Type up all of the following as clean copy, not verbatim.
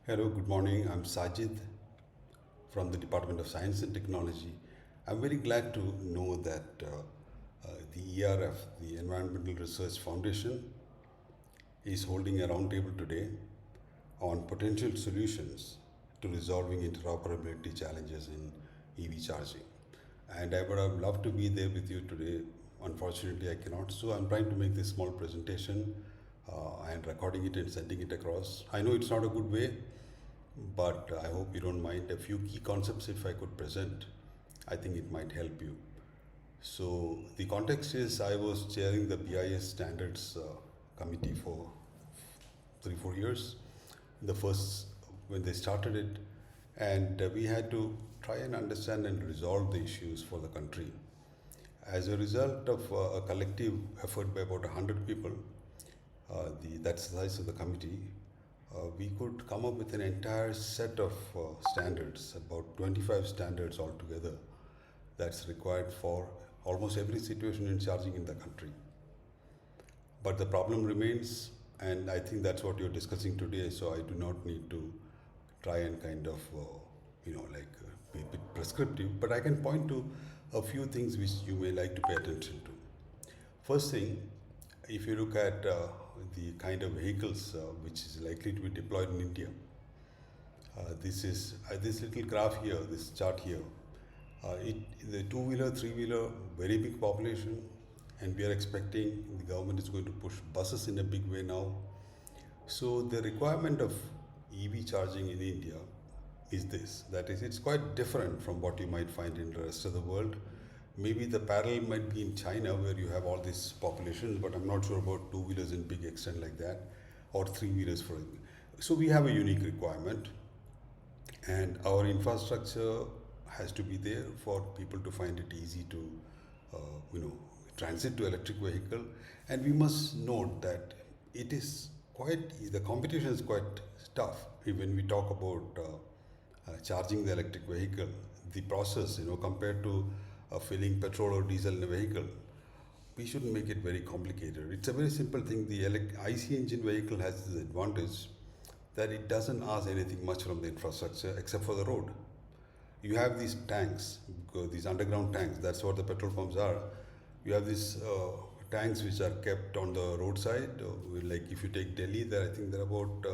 Hello, good morning. I'm Sajid from the Department of Science and Technology. I'm very glad to know that the ERF, the Environmental Research Foundation, is holding a roundtable today on potential solutions to resolving interoperability challenges in EV charging. And I would have loved to be there with you today. Unfortunately, I cannot. So I'm trying to make this small presentation and recording it and sending it across. I know it's not a good way, but I hope you don't mind a few key concepts if I could present. I think it might help you. So the context is I was chairing the BIS standards committee for 3 4 years. The first when they started it, and we had to try and understand and resolve the issues for the country. As a result of a collective effort by about 100 people, that's the size of the committee, we could come up with an entire set of standards, about 25 standards altogether, that's required for almost every situation in charging in the country. But the problem remains, and I think that's what you're discussing today, so I do not need to try and kind of, be a bit prescriptive, but I can point to a few things which you may like to pay attention to. First thing, if you look at the kind of vehicles which is likely to be deployed in India, this is this little graph here, this chart here. It the two-wheeler, three-wheeler, very big population, and we are expecting the government is going to push buses in a big way now. So the requirement of EV charging in India is this. That is, it's quite different from what you might find in the rest of the world. Maybe the parallel might be in China where you have all these populations, but I'm not sure about two-wheelers in big extent like that, or three-wheelers for. So we have a unique requirement, and our infrastructure has to be there for people to find it easy to, uh, you know, transit to electric vehicle. And we must note that it is the competition is quite tough. When we talk about charging the electric vehicle, the process, compared to filling petrol or diesel in a vehicle, we shouldn't make it very complicated. It's a very simple thing. The IC engine vehicle has this advantage that it doesn't ask anything much from the infrastructure except for the road. You have these tanks, these underground tanks, that's what the petrol pumps are. You have these tanks which are kept on the roadside. Like if you take Delhi, I think there are about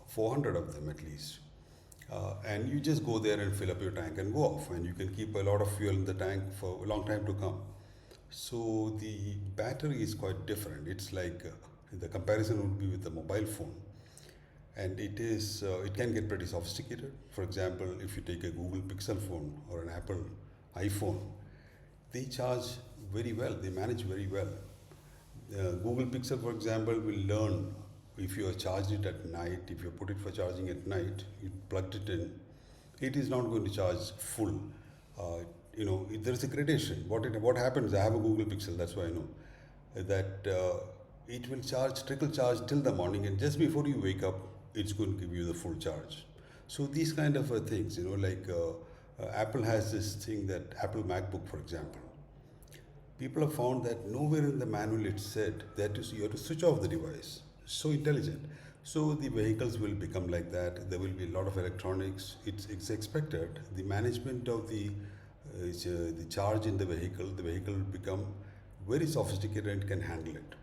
400 of them at least. And you just go there and fill up your tank and go off, and you can keep a lot of fuel in the tank for a long time to come. So the battery is quite different. It's like the comparison would be with the mobile phone, and it can get pretty sophisticated. For example, if you take a Google Pixel phone or an Apple iPhone, they charge very well. They manage very well. Google Pixel, for example, will learn if you have charged it at night, if you put it for charging at night, you plugged it in, it is not going to charge full. There is a gradation. What happens? I have a Google Pixel, that's why I know that it will trickle charge till the morning, and just before you wake up, it's going to give you the full charge. So these kind of things, Apple has this thing, that Apple MacBook, for example. People have found that nowhere in the manual it said that you have to switch off the device. So intelligent. So the vehicles will become like that. There will be a lot of electronics. It's expected. The management of the charge in the vehicle will become very sophisticated and can handle it.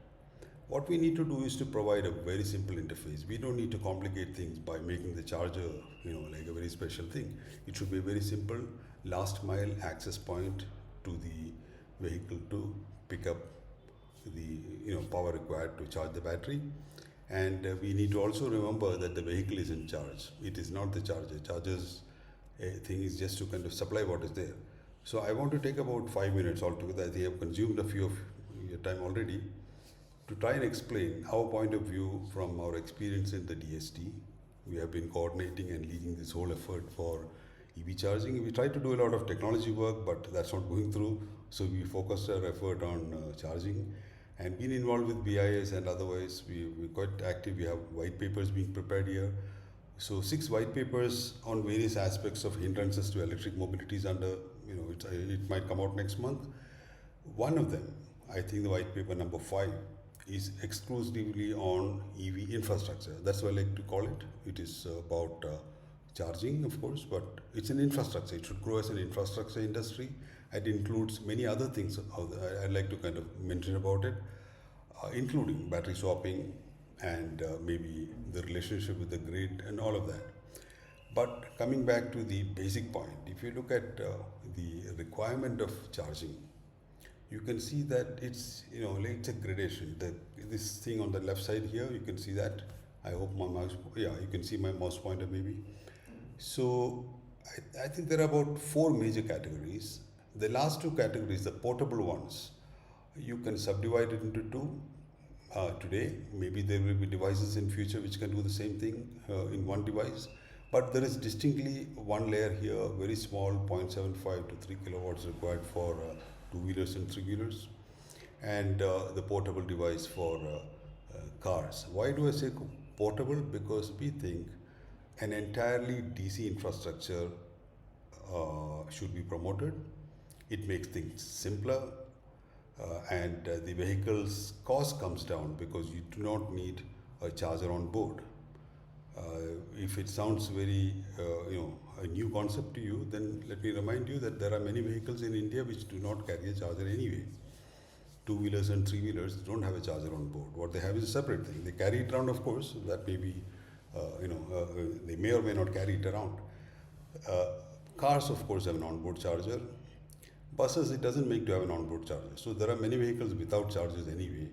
What we need to do is to provide a very simple interface. We don't need to complicate things by making the charger, like a very special thing. It should be a very simple last mile access point to the vehicle to pick up the power required to charge the battery. And we need to also remember that the vehicle is in charge. It is not the charger. Charger's thing is just to kind of supply what is there. So I want to take about 5 minutes altogether. I think I've consumed a few of your time already to try and explain our point of view from our experience in the DST. We have been coordinating and leading this whole effort for EV charging. We try to do a lot of technology work, but that's not going through. So we focused our effort on charging, and been involved with BIS, and otherwise we're quite active. We have white papers being prepared here. So 6 white papers on various aspects of hindrances to electric mobility is under, it might come out next month. One of them, I think the white paper number 5, is exclusively on EV infrastructure. That's what I like to call it. It is about charging, of course, but it's an infrastructure. It should grow as an infrastructure industry. It includes many other things I'd like to kind of mention about it, including battery swapping and maybe the relationship with the grid and all of that. But coming back to the basic point, if you look at the requirement of charging, you can see that it's like it's a gradation. This thing on the left side here, you can see that. I hope my mouse, yeah, you can see my mouse pointer maybe. So I think there are about four major categories. The last two categories, the portable ones, you can subdivide it into two. Today, maybe there will be devices in future which can do the same thing in one device. But there is distinctly one layer here, very small, 0.75 to 3 kilowatts required for two-wheelers and three-wheelers, and the portable device for cars. Why do I say portable? Because we think an entirely DC infrastructure should be promoted. It makes things simpler, and the vehicle's cost comes down because you do not need a charger on board. If it sounds very, a new concept to you, then let me remind you that there are many vehicles in India which do not carry a charger anyway. Two-wheelers and three-wheelers don't have a charger on board. What they have is a separate thing. They carry it around, of course. That may be, they may or may not carry it around. Cars, of course, have an onboard charger. Buses, it doesn't make to have an onboard charger. So there are many vehicles without chargers anyway.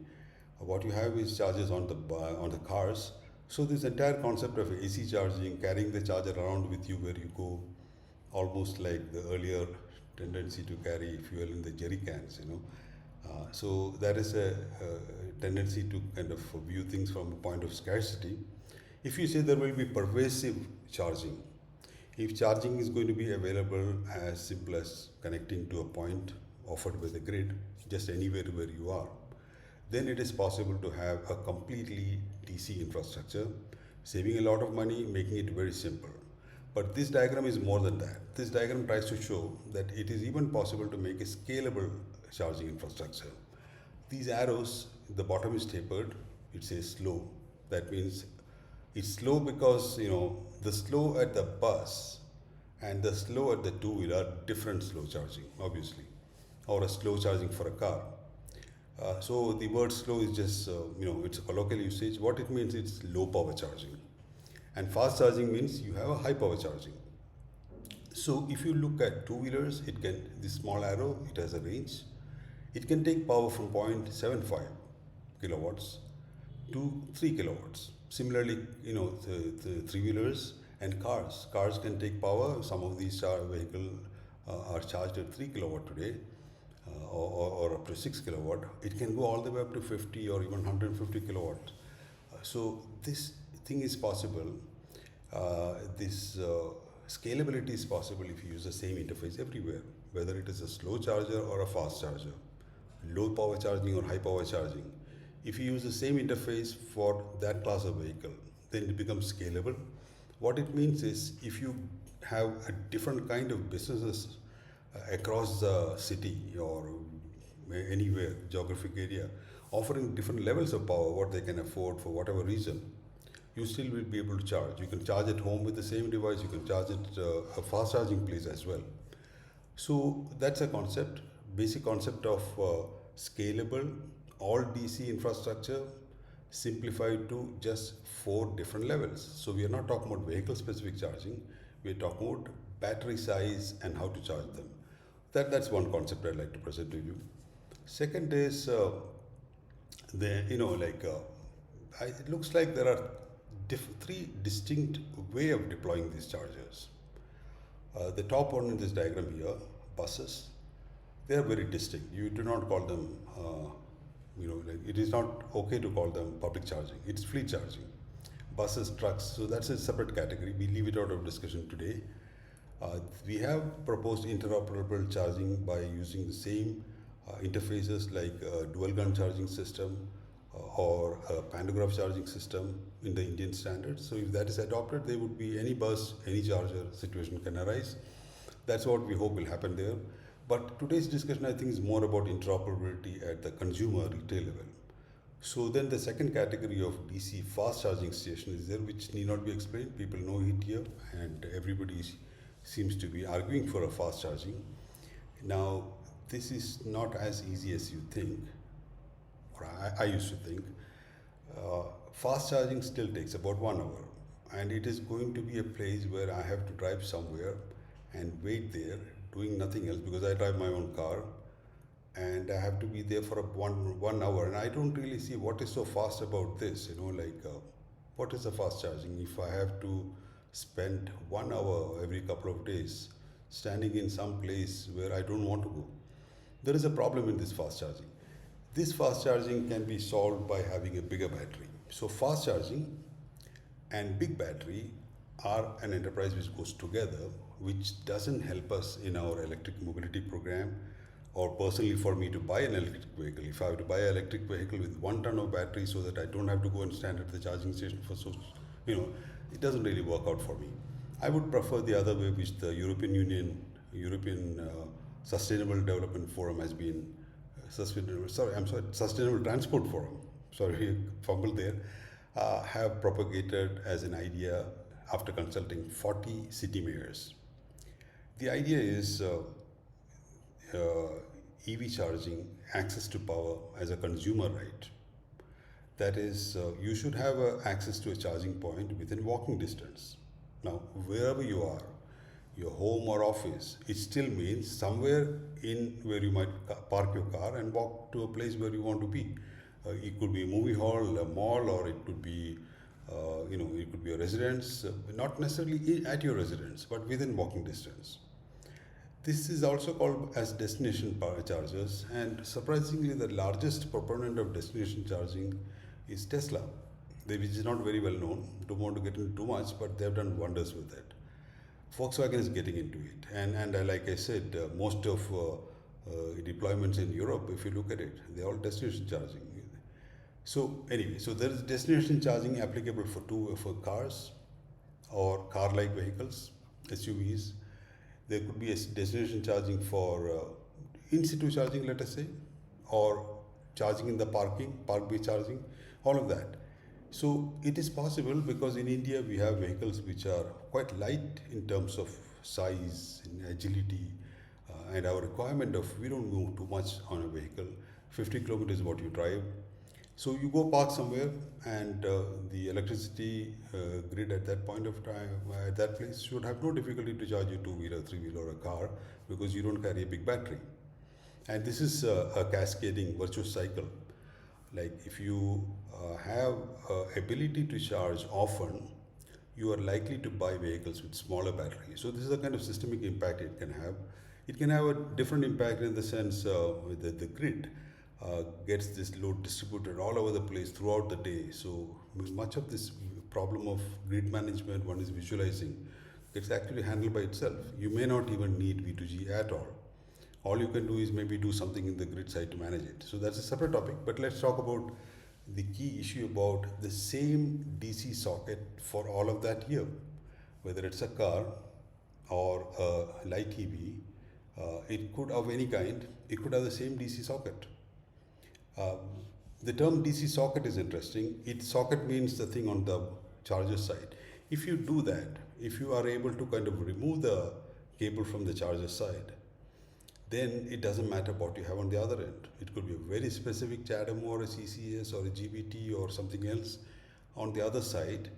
What you have is chargers on the cars. So this entire concept of AC charging, carrying the charger around with you where you go, almost like the earlier tendency to carry fuel in the jerry cans, So there is a tendency to kind of view things from a point of scarcity. If you say there will be pervasive charging, if charging is going to be available as simple as connecting to a point offered by the grid, just anywhere where you are, then it is possible to have a completely DC infrastructure, saving a lot of money, making it very simple. But this diagram is more than that. This diagram tries to show that it is even possible to make a scalable charging infrastructure. These arrows, the bottom is tapered, it says slow. That means it's slow because, the slow at the bus and the slow at the two-wheeler are different slow charging, obviously, or a slow charging for a car. So the word slow is just, it's a colloquial usage. What it means, it's low power charging. And fast charging means you have a high power charging. So if you look at two-wheelers, this small arrow, it has a range. It can take power from 0.75 kilowatts to 3 kilowatts. Similarly, the three-wheelers and cars. Cars can take power. Some of these vehicles are charged at 3 kilowatt today. Or up to 6 kilowatt, it can go all the way up to 50 or even 150 kilowatt. So this thing is possible. This scalability is possible if you use the same interface everywhere, whether it is a slow charger or a fast charger, low power charging or high power charging. If you use the same interface for that class of vehicle, then it becomes scalable. What it means is if you have a different kind of businesses across the city or anywhere, geographic area, offering different levels of power, what they can afford for whatever reason, you still will be able to charge. You can charge at home with the same device, you can charge at a fast charging place as well. So that's a concept, basic concept of scalable, all DC infrastructure, simplified to just 4 different levels. So we are not talking about vehicle specific charging, we are talking about battery size and how to charge them. That's one concept I'd like to present to you. Second is, it looks like there are 3 distinct way of deploying these chargers. The top one in this diagram here, buses, they are very distinct. You do not call them, it is not okay to call them public charging. It's fleet charging. Buses, trucks, so that's a separate category. We leave it out of discussion today. We have proposed interoperable charging by using the same interfaces like a dual gun charging system or a pantograph charging system in the Indian standards. So if that is adopted, there would be any bus, any charger situation can arise. That's what we hope will happen there. But today's discussion, I think, is more about interoperability at the consumer retail level. So then the second category of DC fast charging station is there, which need not be explained. People know it here, and everybody seems to be arguing for a fast charging. Now, this is not as easy as you think, or I used to think. Fast charging still takes about 1 hour, and it is going to be a place where I have to drive somewhere and wait there doing nothing else because I drive my own car and I have to be there for one hour. And I don't really see what is so fast about this. What is the fast charging? If I have to spend 1 hour every couple of days standing in some place where I don't want to go, there is a problem in this fast charging. This fast charging can be solved by having a bigger battery. So fast charging and big battery are an enterprise which goes together, which doesn't help us in our electric mobility program, or personally for me to buy an electric vehicle. If I have to buy an electric vehicle with 1 ton of battery so that I don't have to go and stand at the charging station for it doesn't really work out for me. I would prefer the other way, which the European Sustainable Development Forum has been, Sustainable Transport Forum, sorry, fumble there, have propagated as an idea after consulting 40 city mayors. The idea is EV charging, access to power as a consumer right. That is, you should have access to a charging point within walking distance. Now, wherever you are, your home or office, it still means somewhere in where you might park your car and walk to a place where you want to be. It could be a movie hall, a mall, or it could be, it could be a residence, not necessarily at your residence, but within walking distance. This is also called as destination power chargers, and surprisingly, the largest proponent of destination charging is Tesla, which is not very well known. Don't want to get into too much, but they have done wonders with it. Volkswagen is getting into it, and like I said, most of deployments in Europe, if you look at it, they're all destination charging. So anyway, so there is destination charging applicable for cars or car-like vehicles, SUVs. There could be a destination charging for in-situ charging, let us say, or charging in the park-based charging, all of that. So it is possible because in India we have vehicles which are quite light in terms of size and agility, and our requirement of we don't move too much on a vehicle. 50 kilometers is what you drive. So you go park somewhere, and the electricity grid at that point of time, at that place, should have no difficulty to charge you two-wheeler, three-wheeler, or a car because you don't carry a big battery. And this is a cascading virtuous cycle. Like if you have ability to charge often, you are likely to buy vehicles with smaller batteries. So this is the kind of systemic impact it can have. It can have a different impact in the sense the grid gets this load distributed all over the place throughout the day. So much of this problem of grid management one is visualizing gets actually handled by itself. You may not even need V2G at all. All you can do is maybe do something in the grid side to manage it. So that's a separate topic, but let's talk about the key issue about the same DC socket for all of that here. Whether it's a car or a light EV, it could of any kind, it could have the same DC socket. The term DC socket is interesting. Socket means the thing on the charger side. If you do that, if you are able to kind of remove the cable from the charger side, then it doesn't matter what you have on the other end. It could be a very specific CHAdeMO or a CCS or a GBT or something else on the other side,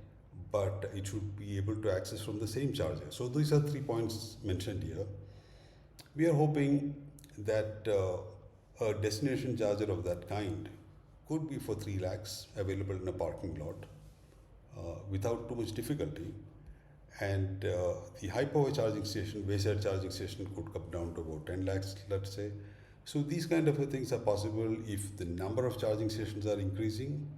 but it should be able to access from the same charger. So these are 3 points mentioned here. We are hoping that a destination charger of that kind could be for 3 lakhs available in a parking lot without too much difficulty. And the high power charging station, wayside charging station could come down to about 10 lakhs, let's say. So these kind of things are possible if the number of charging stations are increasing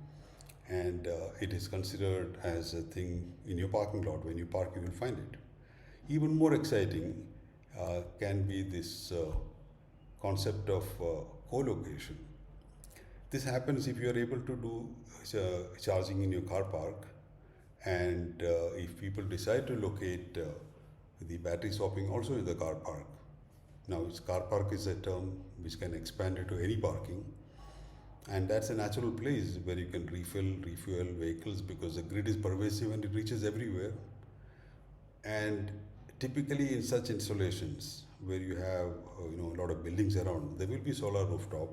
and it is considered as a thing in your parking lot. When you park, you will find it. Even more exciting can be this concept of co-location. This happens if you are able to do charging in your car park, and if people decide to locate the battery swapping also in the car park. Now, car park is a term which can expand into any parking. and that's a natural place where you can refuel vehicles because the grid is pervasive and it reaches everywhere. And typically in such installations where you have a lot of buildings around, there will be solar rooftop.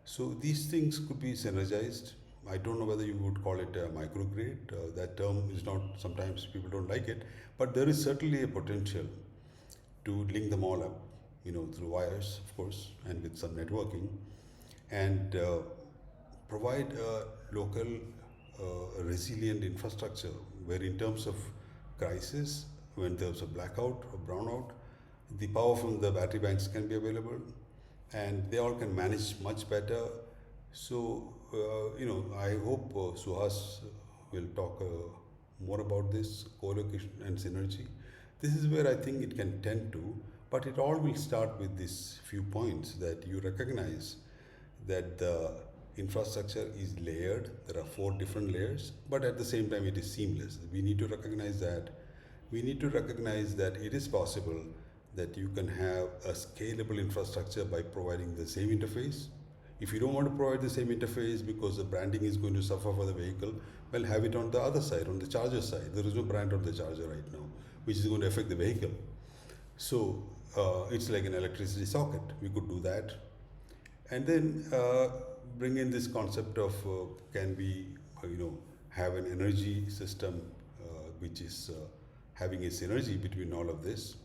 So these things could be synergized. I don't know whether you would call it a microgrid. That term is not, sometimes people don't like it, but there is certainly a potential to link them all up, through wires, of course, and with some networking, and provide a local resilient infrastructure where, in terms of crisis, when there's a blackout or brownout, the power from the battery banks can be available, and they all can manage much better. So, I hope Suhas will talk more about this co-location and synergy. This is where I think it can tend to, but it all will start with these few points that you recognize that the infrastructure is layered. There are four different layers, but at the same time, it is seamless. We need to recognize that. We need to recognize that it is possible that you can have a scalable infrastructure by providing the same interface. If you don't want to provide the same interface because the branding is going to suffer for the vehicle, well, have it on the other side, on the charger side. There is no brand on the charger right now, which is going to affect the vehicle. So it's like an electricity socket. We could do that. And then bring in this concept of can we, have an energy system which is having a synergy between all of this.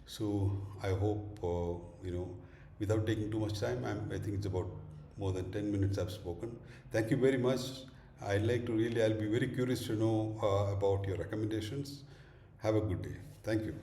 So I hope, without taking too much time, I think it's about more than 10 minutes I've spoken. Thank you very much. I'll be very curious to know about your recommendations. Have a good day. Thank you.